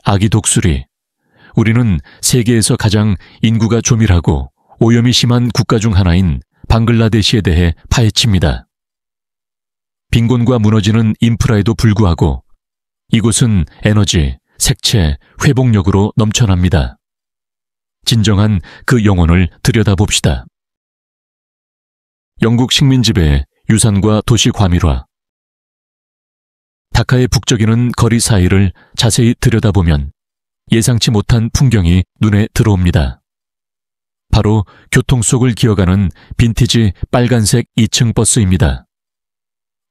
아기 독수리. 우리는 세계에서 가장 인구가 조밀하고 오염이 심한 국가 중 하나인 방글라데시에 대해 파헤칩니다. 빈곤과 무너지는 인프라에도 불구하고 이곳은 에너지, 색채, 회복력으로 넘쳐납니다. 진정한 그 영혼을 들여다봅시다. 영국 식민지배의 유산과 도시 과밀화. 다카의 북적이는 거리 사이를 자세히 들여다보면 예상치 못한 풍경이 눈에 들어옵니다. 바로 교통 속을 기어가는 빈티지 빨간색 2층 버스입니다.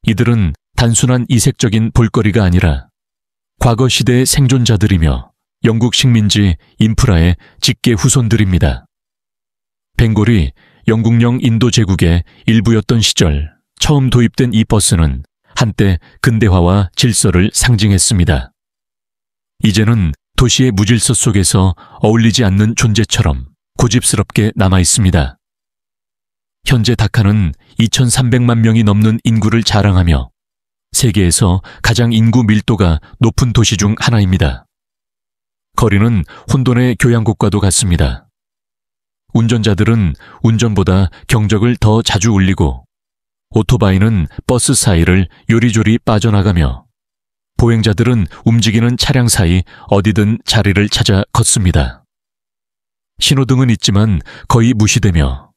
이들은 단순한 이색적인 볼거리가 아니라 과거 시대의 생존자들이며 영국 식민지 인프라의 직계 후손들입니다. 벵골이 영국령 인도 제국의 일부였던 시절 처음 도입된 이 버스는 한때 근대화와 질서를 상징했습니다. 이제는 도시의 무질서 속에서 어울리지 않는 존재처럼 고집스럽게 남아 있습니다. 현재 다카는 2,300만 명이 넘는 인구를 자랑하며 세계에서 가장 인구 밀도가 높은 도시 중 하나입니다. 거리는 혼돈의 교향곡과도 같습니다. 운전자들은 운전보다 경적을 더 자주 울리고 오토바이는 버스 사이를 요리조리 빠져나가며 보행자들은 움직이는 차량 사이 어디든 자리를 찾아 걷습니다. 신호등은 있지만 거의 무시되며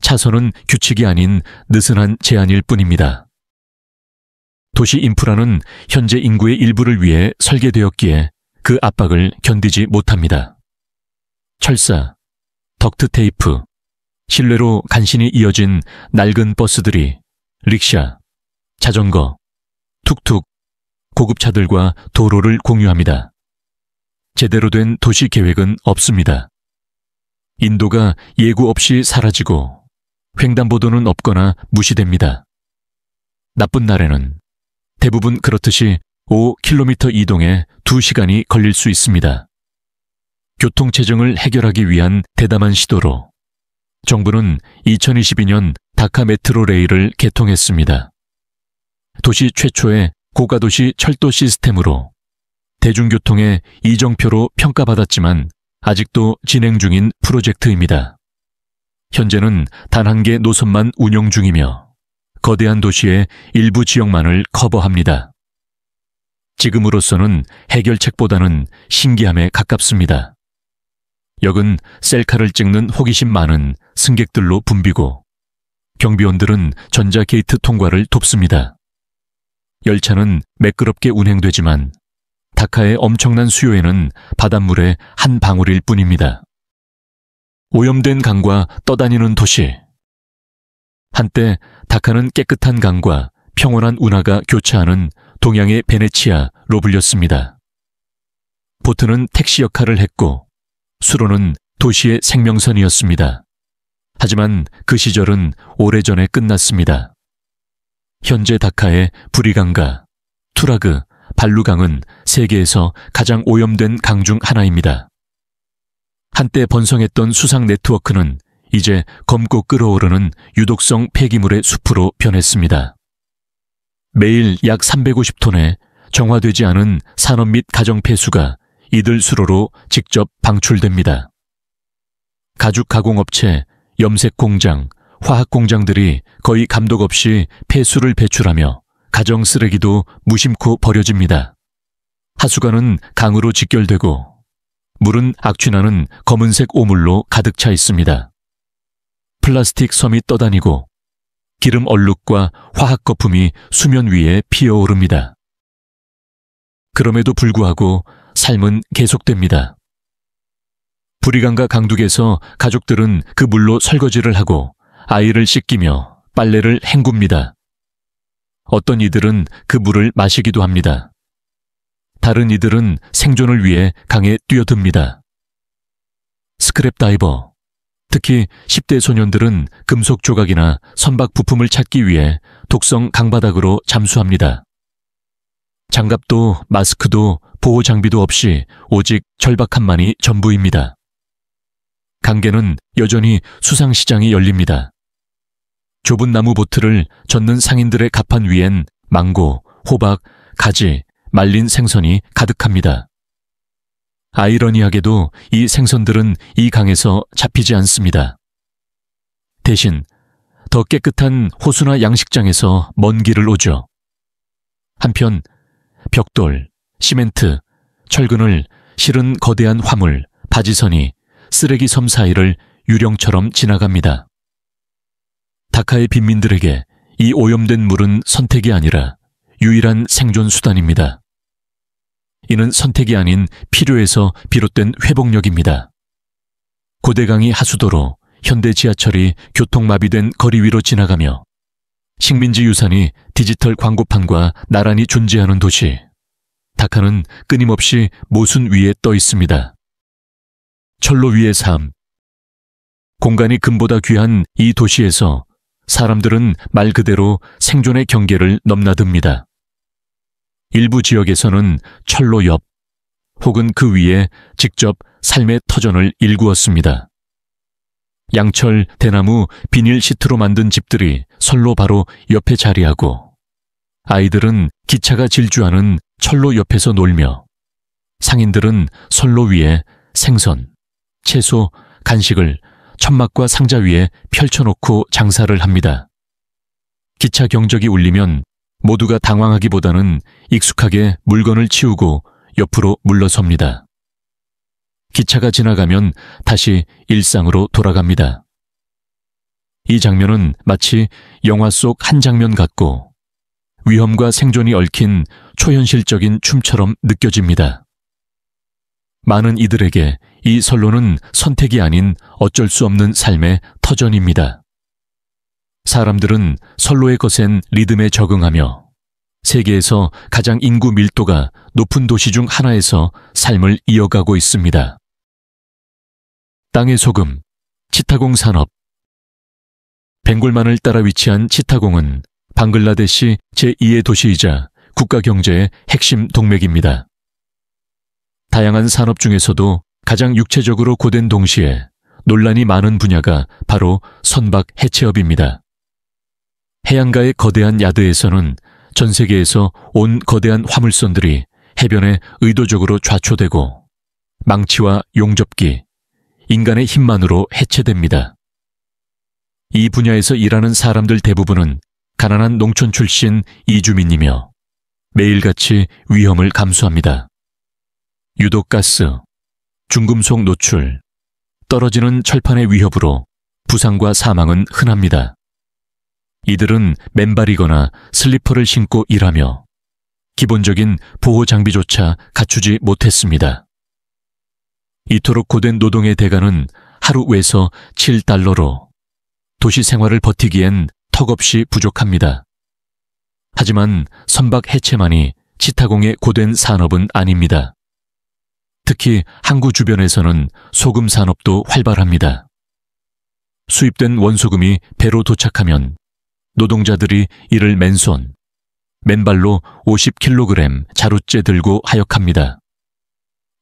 차선은 규칙이 아닌 느슨한 제한일 뿐입니다. 도시 인프라는 현재 인구의 일부를 위해 설계되었기에 그 압박을 견디지 못합니다. 철사, 덕트 테이프, 실내로 간신히 이어진 낡은 버스들이 릭샤, 자전거, 툭툭, 고급차들과 도로를 공유합니다. 제대로 된 도시 계획은 없습니다. 인도가 예고 없이 사라지고 횡단보도는 없거나 무시됩니다. 나쁜 날에는 대부분 그렇듯이 5km 이동에 2시간이 걸릴 수 있습니다. 교통체증을 해결하기 위한 대담한 시도로 정부는 2022년 다카 메트로 레일을 개통했습니다. 도시 최초의 고가도시 철도 시스템으로 대중교통의 이정표로 평가받았지만 아직도 진행 중인 프로젝트입니다. 현재는 단 한 개 노선만 운영 중이며 거대한 도시의 일부 지역만을 커버합니다. 지금으로서는 해결책보다는 신기함에 가깝습니다. 역은 셀카를 찍는 호기심 많은 승객들로 붐비고 경비원들은 전자게이트 통과를 돕습니다. 열차는 매끄럽게 운행되지만 다카의 엄청난 수요에는 바닷물의 한 방울일 뿐입니다. 오염된 강과 떠다니는 도시. 한때 다카는 깨끗한 강과 평온한 운하가 교차하는 동양의 베네치아로 불렸습니다. 보트는 택시 역할을 했고 수로는 도시의 생명선이었습니다. 하지만 그 시절은 오래전에 끝났습니다. 현재 다카의 부리강과 투라그, 발루강은 세계에서 가장 오염된 강 중 하나입니다. 한때 번성했던 수상 네트워크는 이제 검고 끓어오르는 유독성 폐기물의 숲으로 변했습니다. 매일 약 350톤의 정화되지 않은 산업 및 가정 폐수가 이들 수로로 직접 방출됩니다. 가죽 가공업체, 염색 공장, 화학 공장들이 거의 감독 없이 폐수를 배출하며 가정 쓰레기도 무심코 버려집니다. 하수관은 강으로 직결되고 물은 악취나는 검은색 오물로 가득 차 있습니다. 플라스틱 섬이 떠다니고 기름 얼룩과 화학 거품이 수면 위에 피어오릅니다. 그럼에도 불구하고 삶은 계속됩니다. 부리강과 강둑에서 가족들은 그 물로 설거지를 하고 아이를 씻기며 빨래를 헹굽니다. 어떤 이들은 그 물을 마시기도 합니다. 다른 이들은 생존을 위해 강에 뛰어듭니다. 스크랩 다이버, 특히 10대 소년들은 금속 조각이나 선박 부품을 찾기 위해 독성 강바닥으로 잠수합니다. 장갑도 마스크도 보호 장비도 없이 오직 절박함만이 전부입니다. 강계는 여전히 수상시장이 열립니다. 좁은 나무 보트를 젓는 상인들의 갑판 위엔 망고, 호박, 가지, 말린 생선이 가득합니다. 아이러니하게도 이 생선들은 이 강에서 잡히지 않습니다. 대신 더 깨끗한 호수나 양식장에서 먼 길을 오죠. 한편 벽돌, 시멘트, 철근을 실은 거대한 화물, 바지선이 쓰레기 섬 사이를 유령처럼 지나갑니다. 다카의 빈민들에게 이 오염된 물은 선택이 아니라 유일한 생존 수단입니다. 이는 선택이 아닌 필요에서 비롯된 회복력입니다. 고대강이 하수도로 현대 지하철이 교통마비된 거리 위로 지나가며 식민지 유산이 디지털 광고판과 나란히 존재하는 도시, 다카는 끊임없이 모순 위에 떠 있습니다. 철로 위의 삶. 공간이 금보다 귀한 이 도시에서 사람들은 말 그대로 생존의 경계를 넘나듭니다. 일부 지역에서는 철로 옆 혹은 그 위에 직접 삶의 터전을 일구었습니다. 양철, 대나무, 비닐 시트로 만든 집들이 선로 바로 옆에 자리하고 아이들은 기차가 질주하는 철로 옆에서 놀며 상인들은 선로 위에 생선, 채소, 간식을 천막과 상자 위에 펼쳐놓고 장사를 합니다. 기차 경적이 울리면 모두가 당황하기보다는 익숙하게 물건을 치우고 옆으로 물러섭니다. 기차가 지나가면 다시 일상으로 돌아갑니다. 이 장면은 마치 영화 속 한 장면 같고 위험과 생존이 얽힌 초현실적인 춤처럼 느껴집니다. 많은 이들에게 이 선로는 선택이 아닌 어쩔 수 없는 삶의 터전입니다. 사람들은 선로에 거센 리듬에 적응하며 세계에서 가장 인구 밀도가 높은 도시 중 하나에서 삶을 이어가고 있습니다. 땅의 소금, 치타공 산업. 벵골만을 따라 위치한 치타공은 방글라데시 제2의 도시이자 국가 경제의 핵심 동맥입니다. 다양한 산업 중에서도 가장 육체적으로 고된 동시에 논란이 많은 분야가 바로 선박 해체업입니다. 해안가의 거대한 야드에서는 전 세계에서 온 거대한 화물선들이 해변에 의도적으로 좌초되고 망치와 용접기, 인간의 힘만으로 해체됩니다. 이 분야에서 일하는 사람들 대부분은 가난한 농촌 출신 이주민이며 매일같이 위험을 감수합니다. 유독가스, 중금속 노출, 떨어지는 철판의 위협으로 부상과 사망은 흔합니다. 이들은 맨발이거나 슬리퍼를 신고 일하며 기본적인 보호 장비조차 갖추지 못했습니다. 이토록 고된 노동의 대가는 하루 외서 $7로 도시 생활을 버티기엔 턱없이 부족합니다. 하지만 선박 해체만이 치타공의 고된 산업은 아닙니다. 특히 항구 주변에서는 소금 산업도 활발합니다. 수입된 원소금이 배로 도착하면 노동자들이 이를 맨손, 맨발로 50kg 자루째 들고 하역합니다.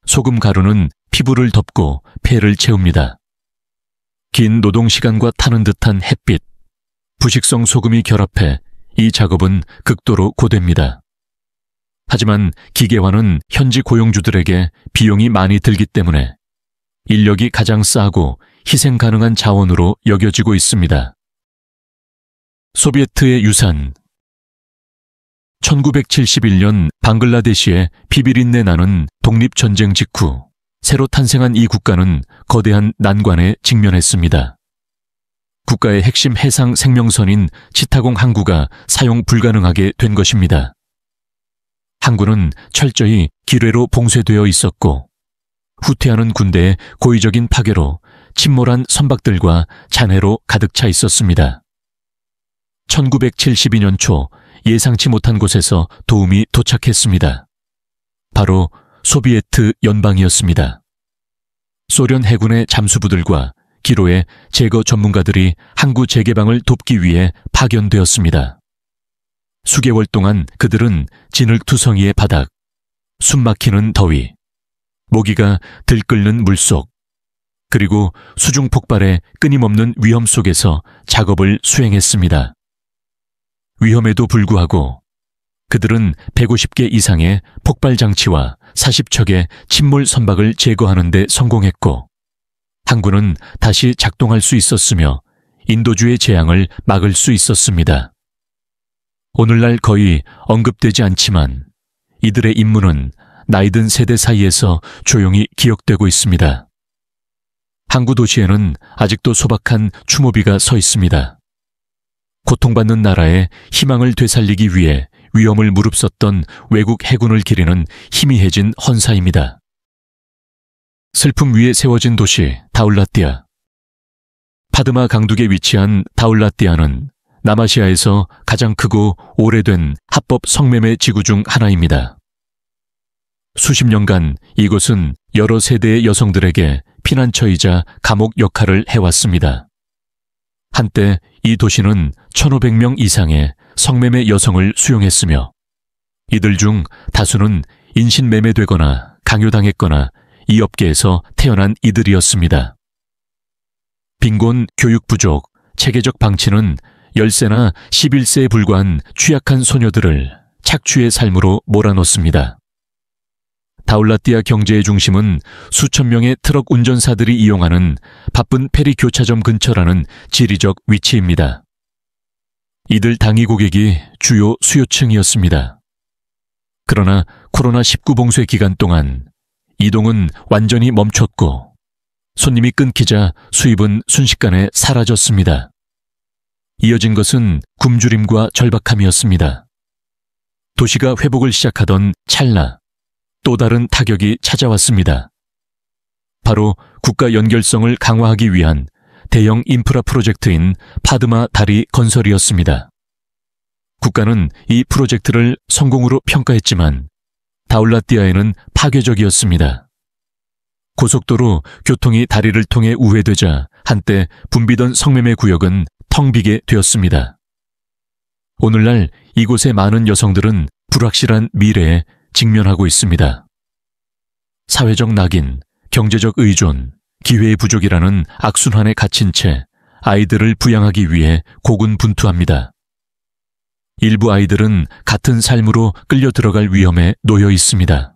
소금 가루는 피부를 덮고 폐를 채웁니다. 긴 노동시간과 타는 듯한 햇빛, 부식성 소금이 결합해 이 작업은 극도로 고됩니다. 하지만 기계화는 현지 고용주들에게 비용이 많이 들기 때문에 인력이 가장 싸고 희생 가능한 자원으로 여겨지고 있습니다. 소비에트의 유산. 1971년 방글라데시의 피비린내 나는 독립전쟁 직후 새로 탄생한 이 국가는 거대한 난관에 직면했습니다. 국가의 핵심 해상 생명선인 치타공 항구가 사용 불가능하게 된 것입니다. 항구는 철저히 기뢰로 봉쇄되어 있었고 후퇴하는 군대의 고의적인 파괴로 침몰한 선박들과 잔해로 가득 차 있었습니다. 1972년 초 예상치 못한 곳에서 도움이 도착했습니다. 바로 소비에트 연방이었습니다. 소련 해군의 잠수부들과 기로의 제거 전문가들이 항구 재개방을 돕기 위해 파견되었습니다. 수개월 동안 그들은 진흙투성이의 바닥, 숨막히는 더위, 모기가 들끓는 물속, 그리고 수중 폭발의 끊임없는 위험 속에서 작업을 수행했습니다. 위험에도 불구하고 그들은 150개 이상의 폭발 장치와 40척의 침몰 선박을 제거하는 데 성공했고, 항구는 다시 작동할 수 있었으며 인도주의 재앙을 막을 수 있었습니다. 오늘날 거의 언급되지 않지만 이들의 임무는 나이든 세대 사이에서 조용히 기억되고 있습니다. 항구 도시에는 아직도 소박한 추모비가 서 있습니다. 고통받는 나라의 희망을 되살리기 위해 위험을 무릅썼던 외국 해군을 기리는 희미해진 헌사입니다. 슬픔 위에 세워진 도시 다울라띠아. 파드마 강둑에 위치한 다울라띠아는 남아시아에서 가장 크고 오래된 합법 성매매 지구 중 하나입니다. 수십 년간 이곳은 여러 세대의 여성들에게 피난처이자 감옥 역할을 해왔습니다. 한때 이 도시는 1,500명 이상의 성매매 여성을 수용했으며 이들 중 다수는 인신매매되거나 강요당했거나 이 업계에서 태어난 이들이었습니다. 빈곤, 교육 부족, 체계적 방치는 10세나 11세에 불과한 취약한 소녀들을 착취의 삶으로 몰아넣습니다. 다울라띠아 경제의 중심은 수천 명의 트럭 운전사들이 이용하는 바쁜 페리 교차점 근처라는 지리적 위치입니다. 이들 당이 고객이 주요 수요층이었습니다. 그러나 코로나19 봉쇄 기간 동안 이동은 완전히 멈췄고 손님이 끊기자 수입은 순식간에 사라졌습니다. 이어진 것은 굶주림과 절박함이었습니다. 도시가 회복을 시작하던 찰나 또 다른 타격이 찾아왔습니다. 바로 국가 연결성을 강화하기 위한 대형 인프라 프로젝트인 파드마 다리 건설이었습니다. 국가는 이 프로젝트를 성공으로 평가했지만 다울라띠아에는 파괴적이었습니다. 고속도로 교통이 다리를 통해 우회되자 한때 붐비던 성매매 구역은 텅 비게 되었습니다. 오늘날 이곳의 많은 여성들은 불확실한 미래에 직면하고 있습니다. 사회적 낙인, 경제적 의존, 기회의 부족이라는 악순환에 갇힌 채 아이들을 부양하기 위해 고군분투합니다. 일부 아이들은 같은 삶으로 끌려 들어갈 위험에 놓여 있습니다.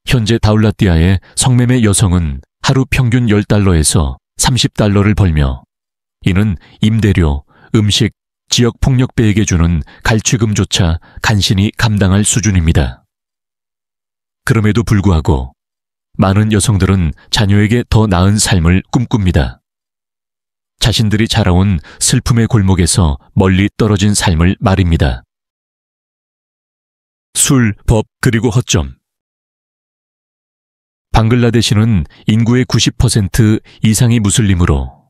현재 다울라띠아의 성매매 여성은 하루 평균 $10에서 $30를 벌며 이는 임대료, 음식, 지역 폭력배에게 주는 갈취금조차 간신히 감당할 수준입니다. 그럼에도 불구하고 많은 여성들은 자녀에게 더 나은 삶을 꿈꿉니다. 자신들이 자라온 슬픔의 골목에서 멀리 떨어진 삶을 말입니다. 술, 법, 그리고 허점. 방글라데시는 인구의 90% 이상이 무슬림으로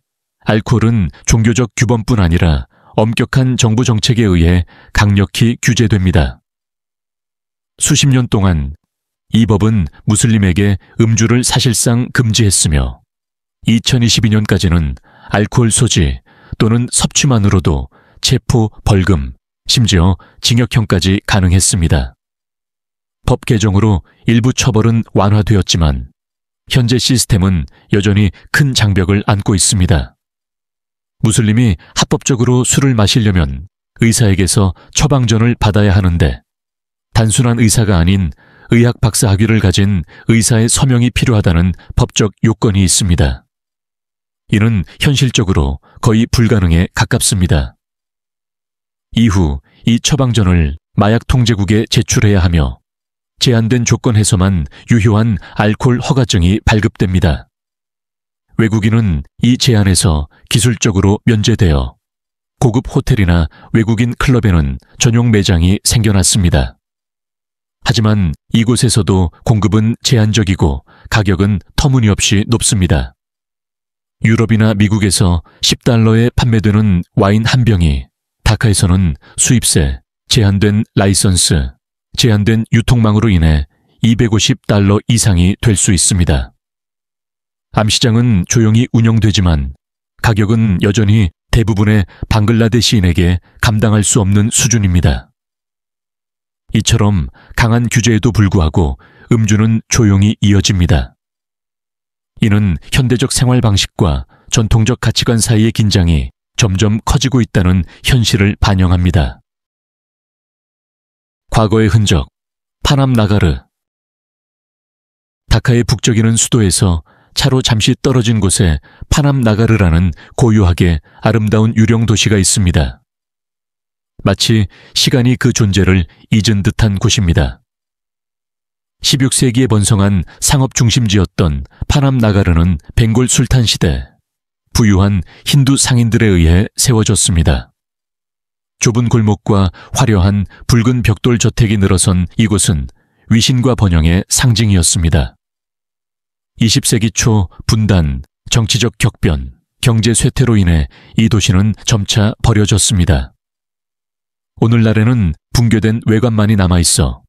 알코올은 종교적 규범뿐 아니라 엄격한 정부 정책에 의해 강력히 규제됩니다. 수십 년 동안 이 법은 무슬림에게 음주를 사실상 금지했으며 2022년까지는 알코올 소지 또는 섭취만으로도 체포, 벌금, 심지어 징역형까지 가능했습니다. 법 개정으로 일부 처벌은 완화되었지만 현재 시스템은 여전히 큰 장벽을 안고 있습니다. 무슬림이 합법적으로 술을 마시려면 의사에게서 처방전을 받아야 하는데 단순한 의사가 아닌 의학 박사 학위를 가진 의사의 서명이 필요하다는 법적 요건이 있습니다. 이는 현실적으로 거의 불가능에 가깝습니다. 이후 이 처방전을 마약 통제국에 제출해야 하며 제한된 조건에서만 유효한 알코올 허가증이 발급됩니다. 외국인은 이 제한에서 기술적으로 면제되어 고급 호텔이나 외국인 클럽에는 전용 매장이 생겨났습니다. 하지만 이곳에서도 공급은 제한적이고 가격은 터무니없이 높습니다. 유럽이나 미국에서 $10에 판매되는 와인 한 병이 다카에서는 수입세, 제한된 라이선스, 제한된 유통망으로 인해 $250 이상이 될 수 있습니다. 암시장은 조용히 운영되지만 가격은 여전히 대부분의 방글라데시인에게 감당할 수 없는 수준입니다. 이처럼 강한 규제에도 불구하고 음주는 조용히 이어집니다. 이는 현대적 생활 방식과 전통적 가치관 사이의 긴장이 점점 커지고 있다는 현실을 반영합니다. 과거의 흔적, 파남 나가르. 다카의 북적이는 수도에서 차로 잠시 떨어진 곳에 파남나가르라는 고요하게 아름다운 유령 도시가 있습니다. 마치 시간이 그 존재를 잊은 듯한 곳입니다. 16세기에 번성한 상업 중심지였던 파남나가르는 벵골 술탄 시대 부유한 힌두 상인들에 의해 세워졌습니다. 좁은 골목과 화려한 붉은 벽돌 저택이 늘어선 이곳은 위신과 번영의 상징이었습니다. 20세기 초 분단, 정치적 격변, 경제 쇠퇴로 인해 이 도시는 점차 버려졌습니다. 오늘날에는 붕괴된 외관만이 남아있어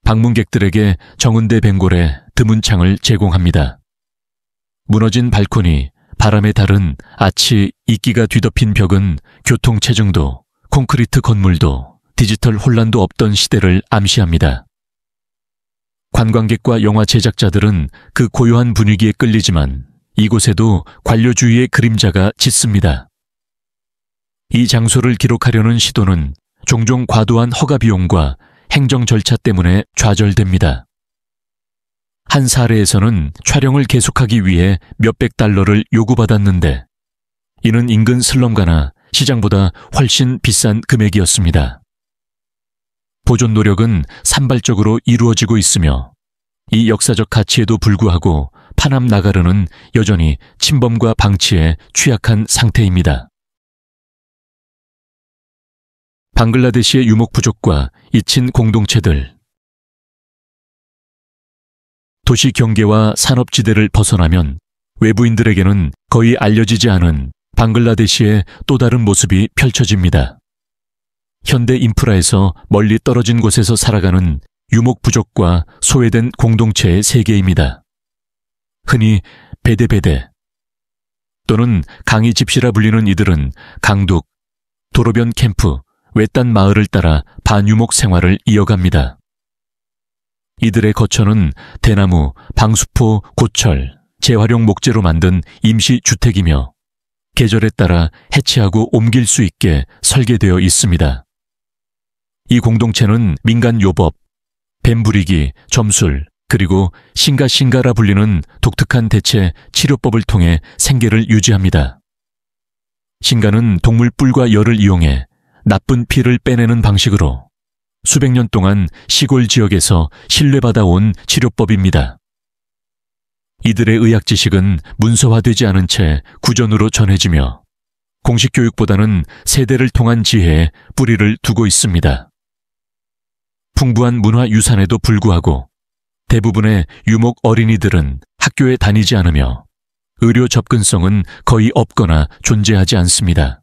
방문객들에게 정은대 벵골의 드문 창을 제공합니다. 무너진 발코니, 바람에 달은 아치 이끼가 뒤덮인 벽은 교통체증도, 콘크리트 건물도, 디지털 혼란도 없던 시대를 암시합니다. 관광객과 영화 제작자들은 그 고요한 분위기에 끌리지만 이곳에도 관료주의의 그림자가 짙습니다. 이 장소를 기록하려는 시도는 종종 과도한 허가 비용과 행정 절차 때문에 좌절됩니다. 한 사례에서는 촬영을 계속하기 위해 몇백 달러를 요구받았는데 이는 인근 슬럼가나 시장보다 훨씬 비싼 금액이었습니다. 보존 노력은 산발적으로 이루어지고 있으며 이 역사적 가치에도 불구하고 파남나가르는 여전히 침범과 방치에 취약한 상태입니다. 방글라데시의 유목 부족과 잊힌 공동체들. 도시 경계와 산업지대를 벗어나면 외부인들에게는 거의 알려지지 않은 방글라데시의 또 다른 모습이 펼쳐집니다. 현대 인프라에서 멀리 떨어진 곳에서 살아가는 유목 부족과 소외된 공동체의 세계입니다. 흔히 베데베데 또는 강이 집시라 불리는 이들은 강둑, 도로변 캠프, 외딴 마을을 따라 반유목 생활을 이어갑니다. 이들의 거처는 대나무, 방수포, 고철, 재활용 목재로 만든 임시주택이며 계절에 따라 해체하고 옮길 수 있게 설계되어 있습니다. 이 공동체는 민간 요법, 뱀부리기, 점술, 그리고 싱가싱가라 불리는 독특한 대체 치료법을 통해 생계를 유지합니다. 싱가는 동물 뿔과 열을 이용해 나쁜 피를 빼내는 방식으로 수백 년 동안 시골 지역에서 신뢰받아온 치료법입니다. 이들의 의학 지식은 문서화되지 않은 채 구전으로 전해지며 공식 교육보다는 세대를 통한 지혜에 뿌리를 두고 있습니다. 풍부한 문화 유산에도 불구하고 대부분의 유목 어린이들은 학교에 다니지 않으며 의료 접근성은 거의 없거나 존재하지 않습니다.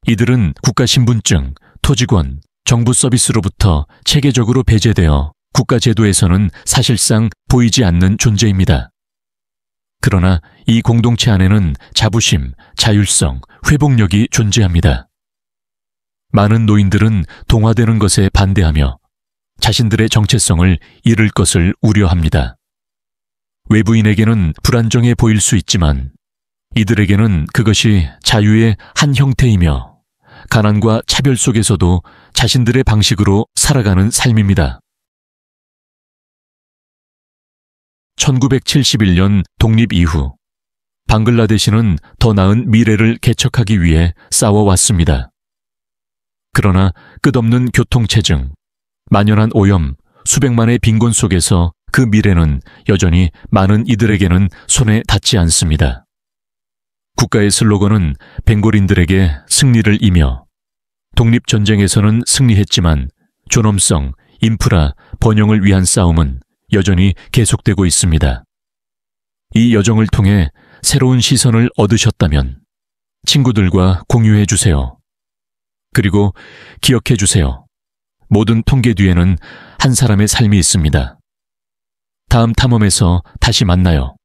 이들은 국가신분증, 토지권, 정부 서비스로부터 체계적으로 배제되어 국가제도에서는 사실상 보이지 않는 존재입니다. 그러나 이 공동체 안에는 자부심, 자율성, 회복력이 존재합니다. 많은 노인들은 동화되는 것에 반대하며 자신들의 정체성을 잃을 것을 우려합니다. 외부인에게는 불안정해 보일 수 있지만 이들에게는 그것이 자유의 한 형태이며 가난과 차별 속에서도 자신들의 방식으로 살아가는 삶입니다. 1971년 독립 이후 방글라데시는 더 나은 미래를 개척하기 위해 싸워왔습니다. 그러나 끝없는 교통체증, 만연한 오염, 수백만의 빈곤 속에서 그 미래는 여전히 많은 이들에게는 손에 닿지 않습니다. 국가의 슬로건은 벵골인들에게 승리를 이며 독립전쟁에서는 승리했지만 존엄성, 인프라, 번영을 위한 싸움은 여전히 계속되고 있습니다. 이 여정을 통해 새로운 시선을 얻으셨다면 친구들과 공유해 주세요. 그리고 기억해 주세요. 모든 통계 뒤에는 한 사람의 삶이 있습니다. 다음 탐험에서 다시 만나요.